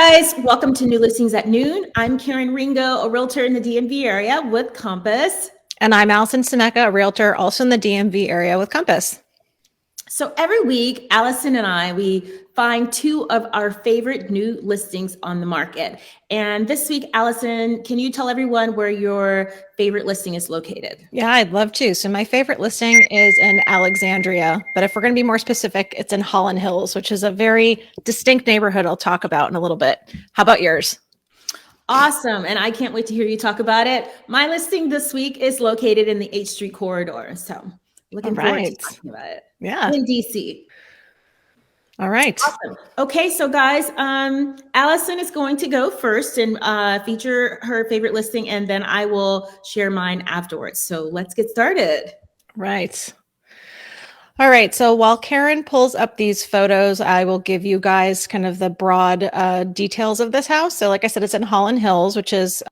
Guys, welcome to New Listings at Noon. I'm Karen Ringo, a realtor in the DMV area with Compass. And I'm Alison Seneca, a realtor also in the DMV area with Compass. So every week, Alison and I, we find two of our favorite new listings on the market. And this week, Alison, can you tell everyone where your favorite listing is located? Yeah, I'd love to. So my favorite listing is in Alexandria, but if we're going to be more specific, it's in Hollin Hills, which is a very distinct neighborhood I'll talk about in a little bit. How about yours? Awesome. And I can't wait to hear you talk about it. My listing this week is located in the H Street corridor. So looking forward to talking about it. Yeah. In DC. All right. Awesome. Okay, so guys, Alison is going to go first and feature her favorite listing, and then I will share mine afterwards. So let's get started. Right. All right. So while Karen pulls up these photos, I will give you guys kind of the broad details of this house. So like I said, it's in Holland Hills, which is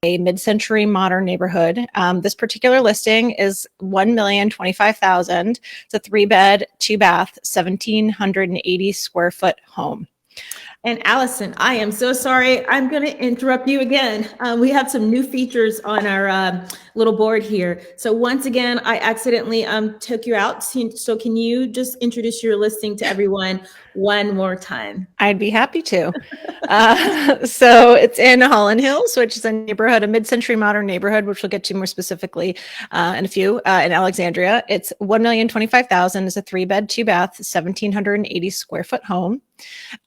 a mid-century modern neighborhood. This particular listing is $1,025,000. It's a 3-bed, 2-bath, 1,780 square foot home. And Alison, I am so sorry. I'm going to interrupt you again. We have some new features on our little board here. So once again, I accidentally took you out. So can you just introduce your listing to everyone one more time? I'd be happy to. So it's in Holland Hills, which is a neighborhood, a mid-century modern neighborhood, which we'll get to more specifically in a few, in Alexandria. It's $1,025,000. It's a 3-bed, 2-bath, 1,780 square foot home.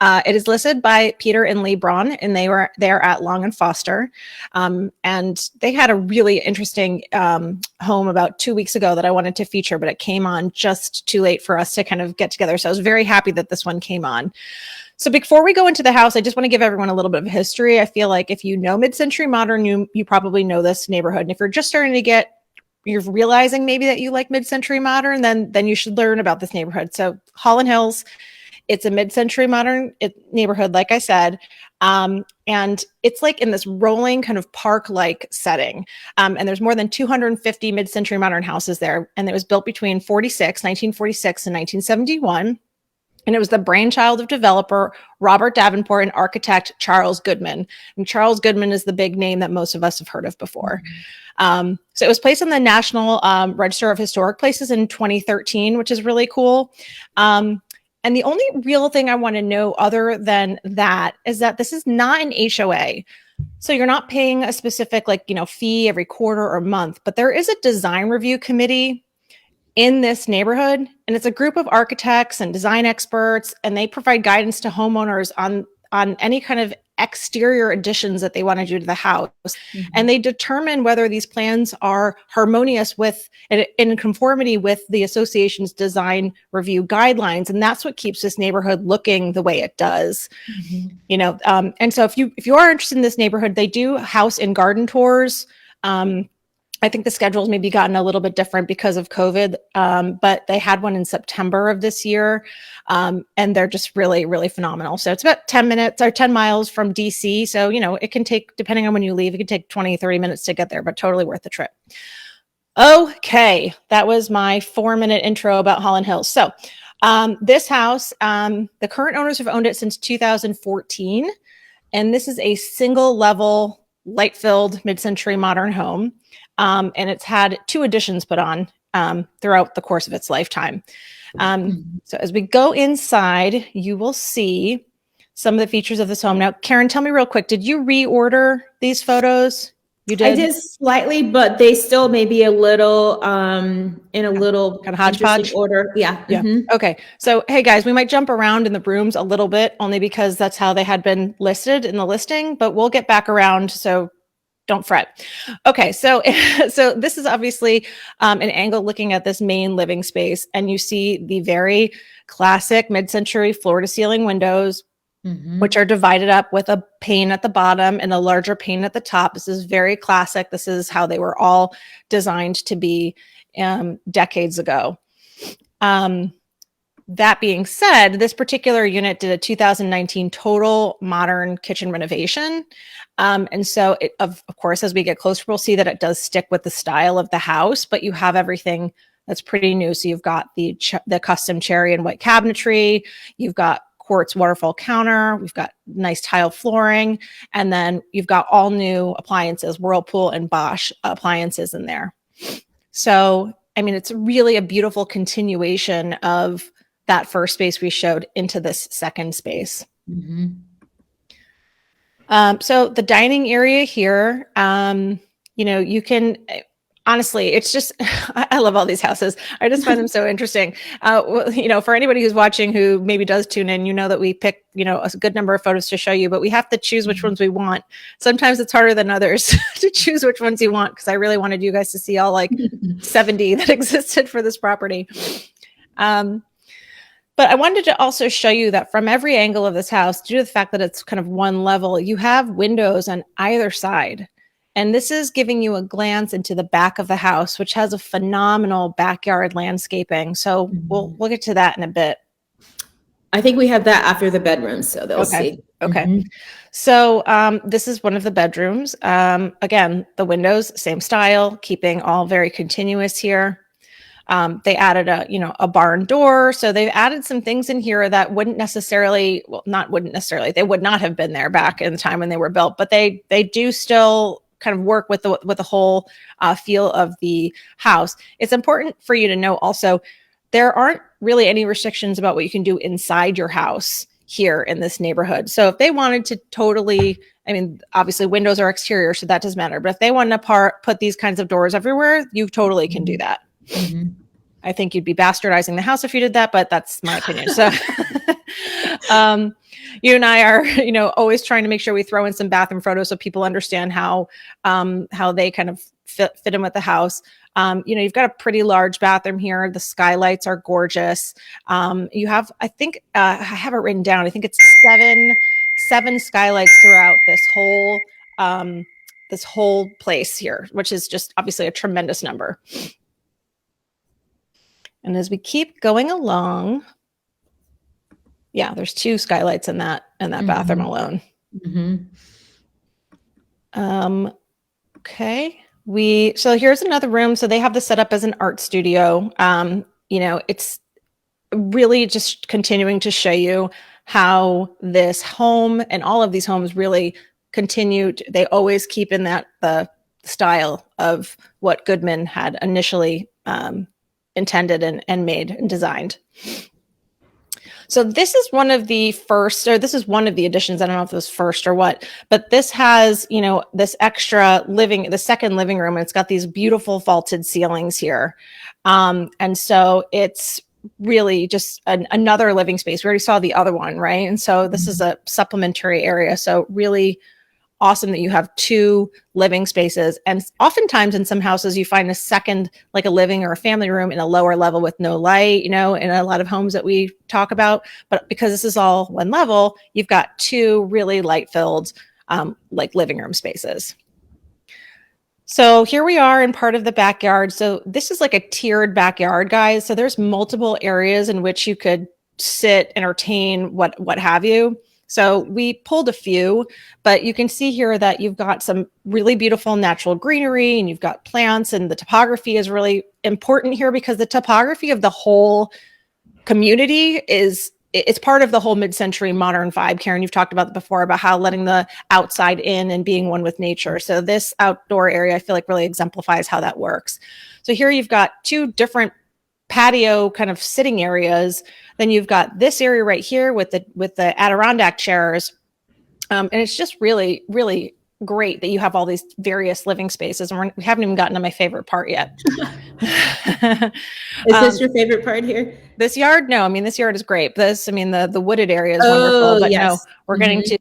It is listed by Peter and Lee Braun, and they are at Long and Foster. And they had a really interesting home about 2 weeks ago that I wanted to feature, but it came on just too late for us to kind of get together. So I was very happy that this one came on. So before we go into the house, I just want to give everyone a little bit of history. I feel like if you know mid-century modern, you probably know this neighborhood. And if you're just starting to you're realizing maybe that you like mid-century modern, then you should learn about this neighborhood. So Holland Hills, it's a mid-century modern neighborhood, like I said, and it's like in this rolling kind of park-like setting. And there's more than 250 mid-century modern houses there. And it was built between 1946 and 1971. And it was the brainchild of developer Robert Davenport and architect Charles Goodman. And Charles Goodman is the big name that most of us have heard of before. So it was placed on the National Register of Historic Places in 2013, which is really cool. And the only real thing I want to know other than that is that this is not an HOA. So you're not paying a specific fee every quarter or month, but there is a design review committee in this neighborhood. And it's a group of architects and design experts, and they provide guidance to homeowners on any kind of exterior additions that they want to do to the house. Mm-hmm. And they determine whether these plans are harmonious with and in conformity with the association's design review guidelines. And that's what keeps this neighborhood looking the way it does. Mm-hmm. And so if you are interested in this neighborhood, they do house and garden tours. I think the schedules maybe gotten a little bit different because of COVID, but they had one in September of this year, and they're just really, really phenomenal. So it's about 10 miles from DC. So, it can take, depending on when you leave, it can take 20, 30 minutes to get there, but totally worth the trip. Okay, that was my 4-minute intro about Holland Hills. So this house, the current owners have owned it since 2014, and this is a single level, light-filled mid-century modern home. And it's had 2 additions put on throughout the course of its lifetime. So as we go inside, you will see some of the features of this home. Now, Karen, tell me real quick, did you reorder these photos? You did? I did slightly, but they still may be a little in a little kind of hodgepodge order. Yeah. Yeah. Mm-hmm. Okay. So, hey guys, we might jump around in the rooms a little bit, only because that's how they had been listed in the listing, but we'll get back around. So don't fret. Okay, so this is obviously an angle looking at this main living space, and you see the very classic mid-century floor-to-ceiling windows, mm-hmm. which are divided up with a pane at the bottom and a larger pane at the top. This is very classic. This is how they were all designed to be decades ago. That being said, this particular unit did a 2019 total modern kitchen renovation. And so, of course, as we get closer, we'll see that it does stick with the style of the house, but you have everything that's pretty new. So you've got the custom cherry and white cabinetry. You've got quartz waterfall counter. We've got nice tile flooring. And then you've got all new appliances, Whirlpool and Bosch appliances in there. So, I mean, it's really a beautiful continuation of that first space we showed into this second space. Mm-hmm. So the dining area here, you can, honestly, it's just, I love all these houses. I just find them so interesting. For anybody who's watching who maybe does tune in, that we pick, a good number of photos to show you, but we have to choose which ones we want. Sometimes it's harder than others to choose which ones you want, because I really wanted you guys to see all like 70 that existed for this property. But I wanted to also show you that from every angle of this house, due to the fact that it's kind of one level, you have windows on either side. And this is giving you a glance into the back of the house, which has a phenomenal backyard landscaping. So we'll get to that in a bit. I think we have that after the bedrooms, so they'll see. Okay. Mm-hmm. So this is one of the bedrooms. Again, the windows, same style, keeping all very continuous here. They added a barn door. So they've added some things in here that they would not have been there back in the time when they were built, but they do still kind of work with the whole feel of the house. It's important for you to know also, there aren't really any restrictions about what you can do inside your house here in this neighborhood. So if they wanted to totally, obviously windows are exterior, so that doesn't matter. But if they wanted to put these kinds of doors everywhere, you totally can do that. Mm-hmm. I think you'd be bastardizing the house if you did that, but that's my opinion. So you and I are, always trying to make sure we throw in some bathroom photos so people understand how they kind of fit in with the house. You've got a pretty large bathroom here. The skylights are gorgeous. You have, I think, I have it written down. I think it's seven skylights throughout this whole place here, which is just obviously a tremendous number. And as we keep going along, there's 2 skylights in that bathroom alone. Mm-hmm. Okay. So here's another room. So they have this set up as an art studio. It's really just continuing to show you how this home and all of these homes really continued. They always keep in the style of what Goodman had initially intended and made and designed. So this is one of the first, or this is one of the additions. I don't know if it was first or what, but this has, this extra the second living room, and it's got these beautiful vaulted ceilings here. And so it's really just another living space. We already saw the other one, right? And so this is a supplementary area. So really awesome that you have 2 living spaces. And oftentimes in some houses, you find a second, like a living or a family room in a lower level with no light, in a lot of homes that we talk about. But because this is all one level, you've got 2 really light-filled, like living room spaces. So here we are in part of the backyard. So this is like a tiered backyard, guys. So there's multiple areas in which you could sit, entertain, what have you. So we pulled a few, but you can see here that you've got some really beautiful natural greenery and you've got plants, and the topography is really important here because the topography of the whole community it's part of the whole mid-century modern vibe. Karen, you've talked about that before, about how letting the outside in and being one with nature. So this outdoor area, I feel like, really exemplifies how that works. So here you've got 2 different patio kind of sitting areas. Then you've got this area right here with the Adirondack chairs. And it's just really, really great that you have all these various living spaces. And we haven't even gotten to my favorite part yet. Is this your favorite part here? This yard? No, this yard is great. The wooded area is wonderful, but yes. No, we're getting to,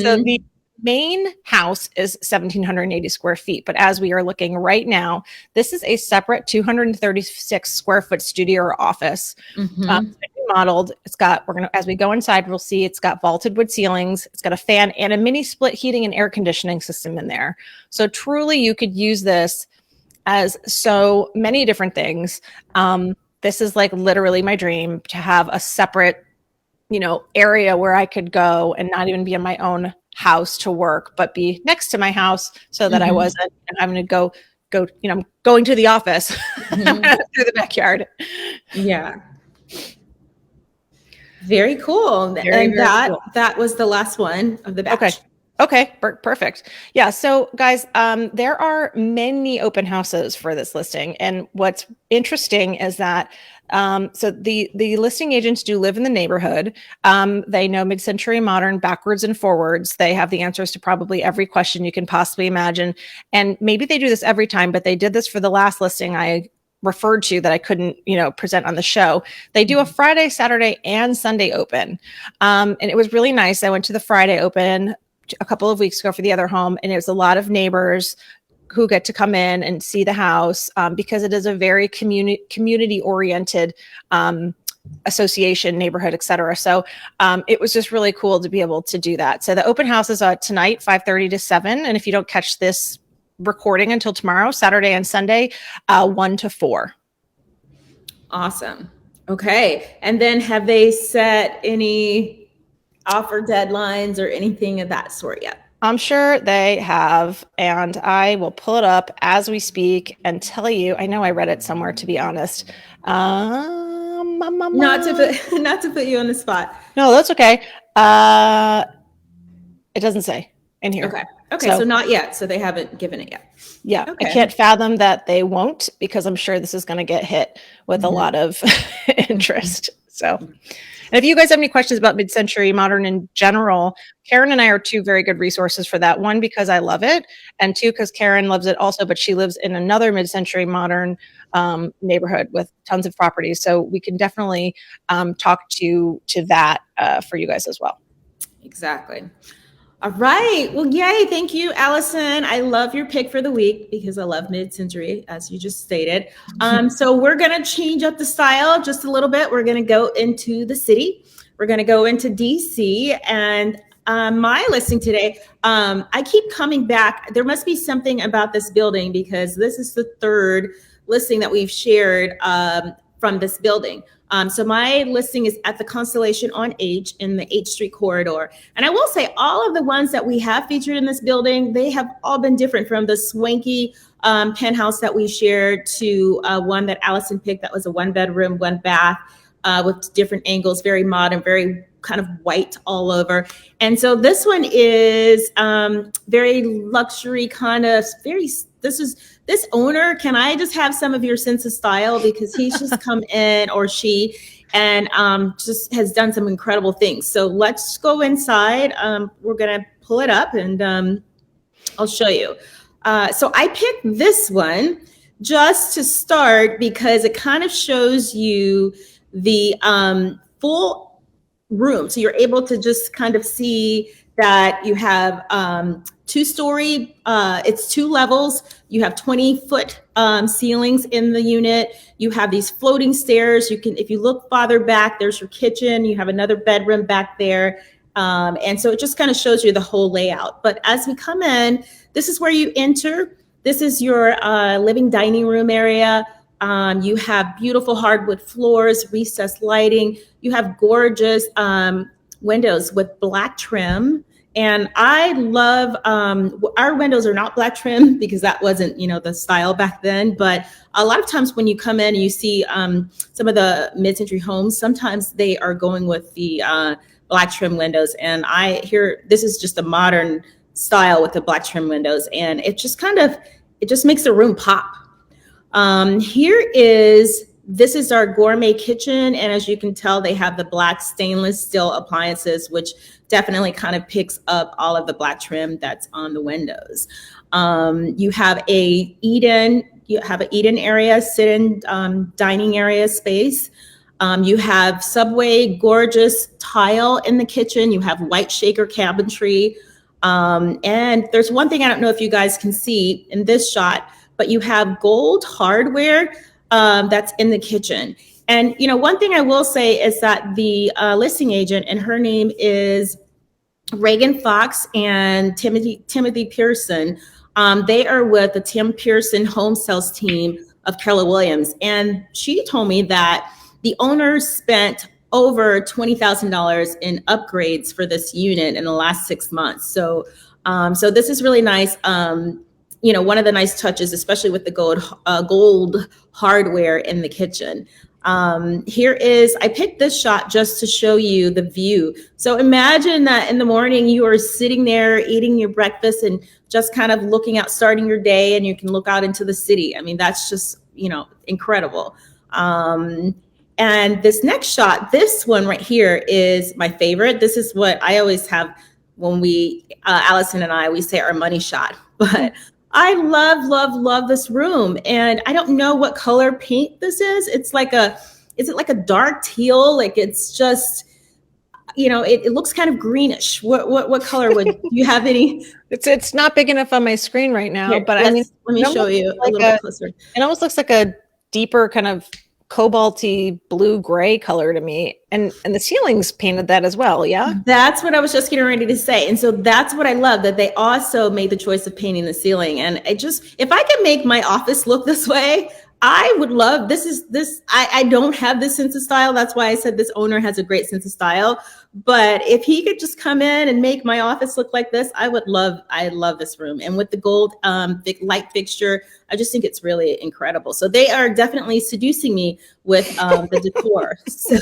so the main house is 1,780 square feet. But as we are looking right now, this is a separate 236 square foot studio or office. Modeled. It's got, as we go inside, we'll see it's got vaulted wood ceilings. It's got a fan and a mini split heating and air conditioning system in there. So truly you could use this as so many different things. This is like literally my dream, to have a separate, area where I could go and not even be in my own house to work, but be next to my house so that I wasn't having to go go, I'm going to the office Mhm. through the backyard. Yeah. Very cool. Very, And very cool. that was the last one of the batch. Okay, perfect. Yeah, so guys, there are many open houses for this listing, and what's interesting is that so the listing agents do live in the neighborhood. They know mid-century modern backwards and forwards. They have the answers to probably every question you can possibly imagine, and maybe they do this every time, but they did this for the last listing I referred to that I couldn't, present on the show. They do a Friday, Saturday, and Sunday open, and it was really nice. I went to the Friday open a couple of weeks ago for the other home, and it was a lot of neighbors who get to come in and see the house because it is a very community oriented association, neighborhood, etc. So it was just really cool to be able to do that. So the open house is tonight, 5:30 to 7, and if you don't catch this recording until tomorrow, Saturday and Sunday, 1 to 4. Awesome. Okay. And then have they set any offer deadlines or anything of that sort yet? I'm sure they have, and I will pull it up as we speak and tell you. I know I read it somewhere, to be honest. Not to put you on the spot. No, that's okay. It doesn't say in here. Okay. So not yet. So they haven't given it yet. Yeah. Okay. I can't fathom that they won't, because I'm sure this is going to get hit with a lot of interest. So, and if you guys have any questions about mid-century modern in general, Karen and I are two very good resources for that. One, because I love it, and two, because Karen loves it also, but she lives in another mid-century modern neighborhood with tons of properties. So we can definitely talk to that for you guys as well. Exactly. All right. Well, yay. Thank you, Alison. I love your pick for the week because I love mid-century, as you just stated. So we're going to change up the style just a little bit. We're going to go into the city. We're going to go into DC. And my listing today, I keep coming back. There must be something about this building because this is the third listing that we've shared from this building. So my listing is at the Constellation on H in the H Street corridor. And I will say all of the ones that we have featured in this building, they have all been different, from the swanky penthouse that we shared to one that Alison picked that was a 1-bedroom, 1-bath with different angles, very modern, very kind of white all over. And so this one is very luxury, kind of this owner, can I just have some of your sense of style? Because he's just come in, or she, and just has done some incredible things. So let's go inside. We're going to pull it up and I'll show you. So I picked this one just to start because it kind of shows you the full room. So you're able to just kind of see that you have 2-story, it's 2 levels. You have 20-foot ceilings in the unit. You have these floating stairs. You can, if you look farther back, there's your kitchen. You have another bedroom back there. And so it just kind of shows you the whole layout. But as we come in, this is where you enter. This is your living dining room area. You have beautiful hardwood floors, recessed lighting. You have gorgeous windows with black trim. And I love, our windows are not black trim because that wasn't, the style back then. But a lot of times when you come in and you see some of the mid-century homes, sometimes they are going with the black trim windows. And I hear this is just a modern style with the black trim windows. And it just it just makes the room pop. This is our gourmet kitchen. And as you can tell, they have the black stainless steel appliances, which definitely kind of picks up all of the black trim that's on the windows. You have a eat-in area, sit-in dining area space. You have subway, gorgeous tile in the kitchen. You have white shaker cabinetry. And there's one thing I don't know if you guys can see in this shot, but you have gold hardware that's in the kitchen. And, one thing I will say is that the listing agent, and her name is Reagan Fox and Timothy Pearson, they are with the Tim Pearson home sales team of Keller Williams. And she told me that the owner spent over $20,000 in upgrades for this unit in the last 6 months. So this is really nice. one of the nice touches, especially with the gold hardware in the kitchen. I picked this shot just to show you the view. So imagine that in the morning you are sitting there eating your breakfast and just kind of looking out, starting your day, and you can look out into the city. I mean, that's just, incredible. And this next shot, this one right here is my favorite. This is what I always have when Alison and I, we say our money shot, but I love this room. And I don't know what color paint this is. Is it like a dark teal? Like it's just, it looks kind of greenish. What color do you have any? It's not big enough on my screen right now, Here, but I mean, let me show you a little bit closer. It almost looks like a deeper kind of cobalty blue gray color to me, and the ceilings painted that as well. Yeah, that's what I was just getting ready to say. And so that's what I love, that they also made the choice of painting the ceiling. And if I could make my office look this way, I would love this. I don't have this sense of style. That's why I said this owner has a great sense of style. But if he could just come in and make my office look like this, I love this room. And with the gold light fixture, I just think it's really incredible. So they are definitely seducing me with the decor. So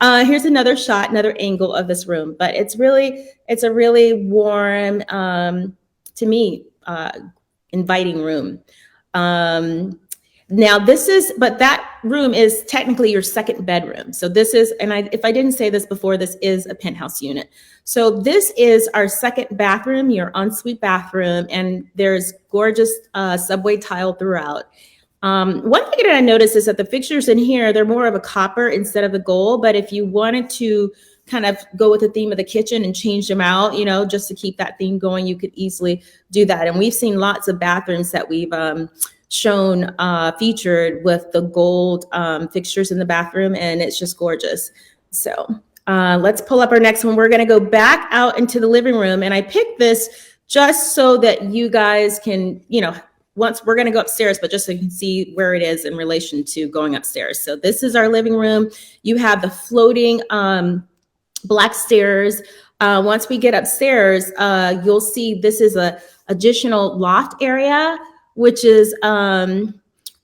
here's another shot, another angle of this room. But it's a really warm, to me, inviting room. Now but that room is technically your second bedroom. So this is, if I didn't say this before, this is a penthouse unit. So this is our second bathroom, your ensuite bathroom, and there's gorgeous subway tile throughout. One thing that I noticed is that the fixtures in here, they're more of a copper instead of a gold. But if you wanted to kind of go with the theme of the kitchen and change them out, just to keep that theme going, you could easily do that. And we've seen lots of bathrooms that we've shown featured with the gold fixtures in the bathroom, and it's just gorgeous. So let's pull up our next one. We're going to go back out into the living room, and I picked this just so that you guys can, once we're going to go upstairs, but just so you can see where it is in relation to going upstairs. So this is our living room. You have the floating black stairs. Once we get upstairs, you'll see this is a additional loft area, which is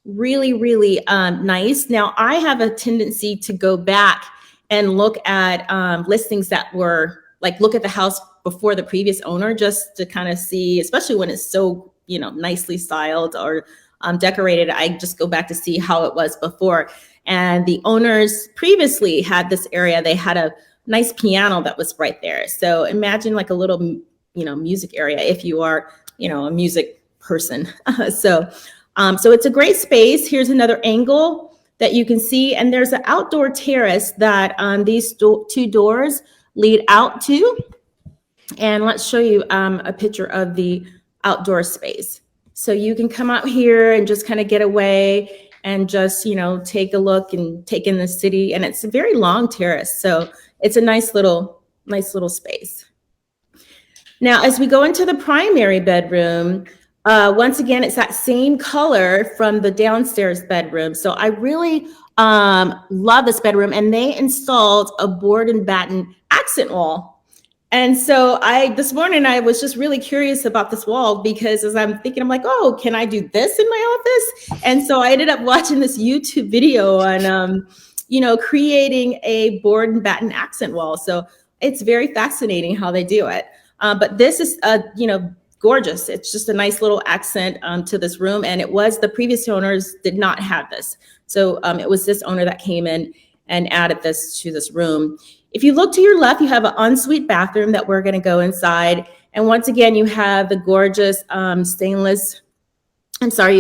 really nice. Now, I have a tendency to go back and look at listings that were look at the house before the previous owner, just to kind of see, especially when it's so, nicely styled or decorated. I just go back to see how it was before. And the owners previously had this area. They had a nice piano that was right there. So imagine like a little, music area if you are, a music person. So it's a great space. Here's another angle that you can see. And there's an outdoor terrace that these two doors lead out to. And let's show you a picture of the outdoor space. So you can come out here and just kind of get away and just, take a look and take in the city. And it's a very long terrace. So it's a nice little space. Now, as we go into the primary bedroom, once again, it's that same color from the downstairs bedroom. So I really love this bedroom, and they installed a board and batten accent wall. And so this morning, I was just really curious about this wall, because as I'm thinking, I'm like, oh, can I do this in my office? And so I ended up watching this YouTube video on, creating a board and batten accent wall. So it's very fascinating how they do it. But this is, gorgeous. It's just a nice little accent to this room. And the previous owners did not have this. So it was this owner that came in and added this to this room. If you look to your left, you have an ensuite bathroom that we're going to go inside. And once again, you have the gorgeous you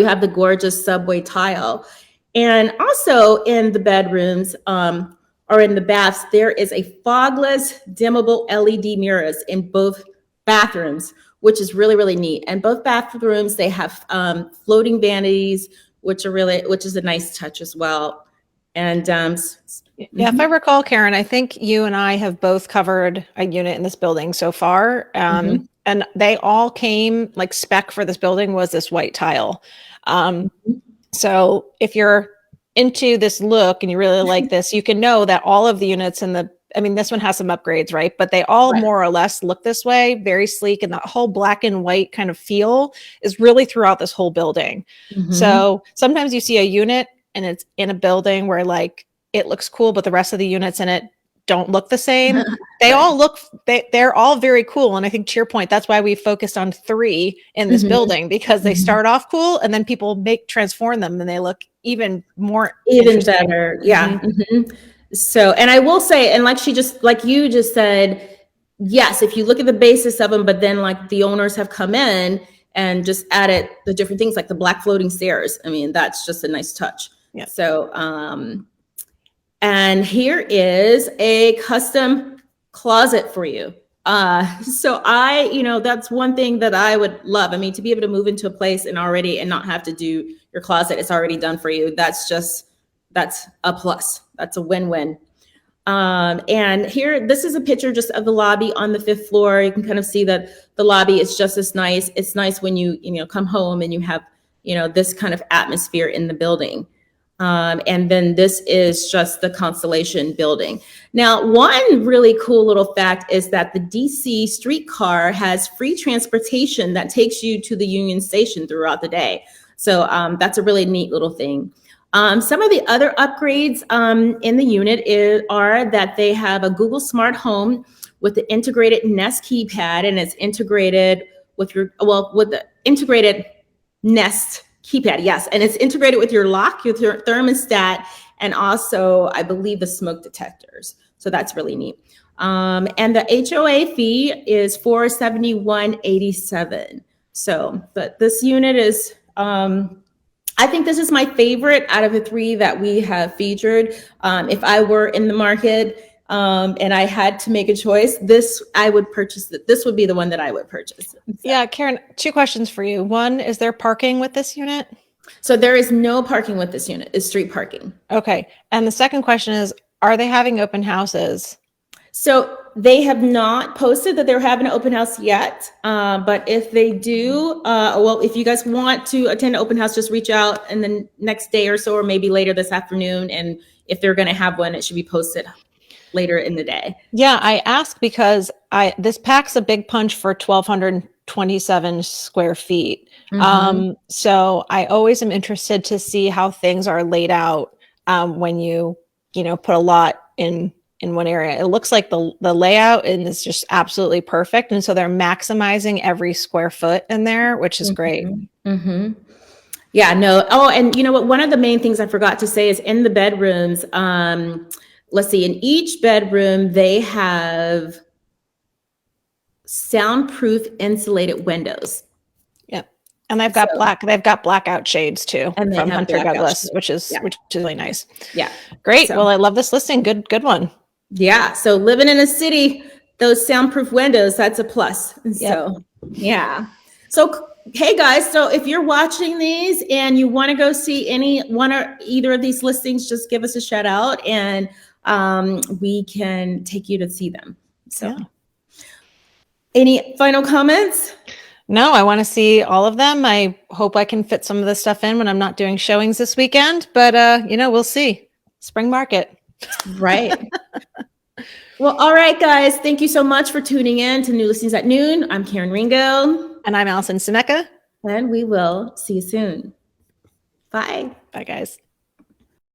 have the gorgeous subway tile. And also in the bedrooms or in the baths, there is a fogless, dimmable LED mirrors in both bathrooms, which is really neat. And both bathrooms, they have floating vanities, which is a nice touch as well. And yeah, if I recall, Karen, I think you and I have both covered a unit in this building so far. And they all came, spec for this building was this white tile. So if you're into this look and you really like this, you can know that all of the units in I mean, this one has some upgrades, right? But they all Right. more or less look this way, very sleek. And that whole black and white kind of feel is really throughout this whole building. Mhm. So sometimes you see a unit and it's in a building where like it looks cool, but the rest of the units in it don't look the same. They Right. all look, they're all very cool. And I think to your point, that's why we focused on 3 in this Mhm. building, because they Mhm. start off cool and then people transform them and they look even more Even interesting. better. Yeah. Mhm. So, and I will say, and like you just said, yes, if you look at the basis of them, but then like the owners have come in and just added the different things like the black floating stairs. I mean, that's just a nice touch. Yeah. So, and here is a custom closet for you. So that's one thing that I would love. I mean, to be able to move into a place and not have to do your closet, it's already done for you. That's a plus. That's a win-win. And here, this is a picture just of the lobby on the 5th floor. You can kind of see that the lobby is just as nice. It's nice when you come home and you have, this kind of atmosphere in the building. And then this is just the Constellation building. Now, one really cool little fact is that the DC streetcar has free transportation that takes you to the Union Station throughout the day. So that's a really neat little thing. Some of the other upgrades in the unit are that they have a Google Smart Home with the integrated Nest keypad, and it's integrated with the integrated Nest keypad, yes. And it's integrated with your lock, with your thermostat, and also, I believe, the smoke detectors. So that's really neat. And the HOA fee is $471.87. So, but this unit is, I think this is my favorite out of the 3 that we have featured. If I were in the market and I had to make a choice, I would purchase it. This would be the one that I would purchase. So. Yeah, Karen, 2 questions for you. One, is there parking with this unit? So there is no parking with this unit. It's street parking. Okay. And the second question is, are they having open houses? So they have not posted that they're having an open house yet. But if they do, if you guys want to attend an open house, just reach out in the next day or so, or maybe later this afternoon. And if they're going to have one, it should be posted later in the day. Yeah, I ask because this packs a big punch for 1,227 square feet. Mm-hmm. So I always am interested to see how things are laid out when you put a lot in one area. It looks like the layout and is just absolutely perfect, and so they're maximizing every square foot in there, which is great. Mm-hmm. Yeah, no. Oh, and you know what? One of the main things I forgot to say is in the bedrooms. Let's see. In each bedroom, they have soundproof insulated windows. Yep, and they've got blackout shades too And they from have Hunter Douglas, shades. which is really nice. Yeah, great. So. Well, I love this listing. Good one. Yeah. So living in a city, those soundproof windows, that's a plus. Yep. So yeah. So hey guys, so if you're watching these and you want to go see one or either of these listings, just give us a shout out and we can take you to see them. So yeah. Any final comments? No, I want to see all of them. I hope I can fit some of this stuff in when I'm not doing showings this weekend, but we'll see. Spring market. Right. Well, all right, guys. Thank you so much for tuning in to New Listings at Noon. I'm Karen Ringo. And I'm Alison Seneca. And we will see you soon. Bye. Bye, guys.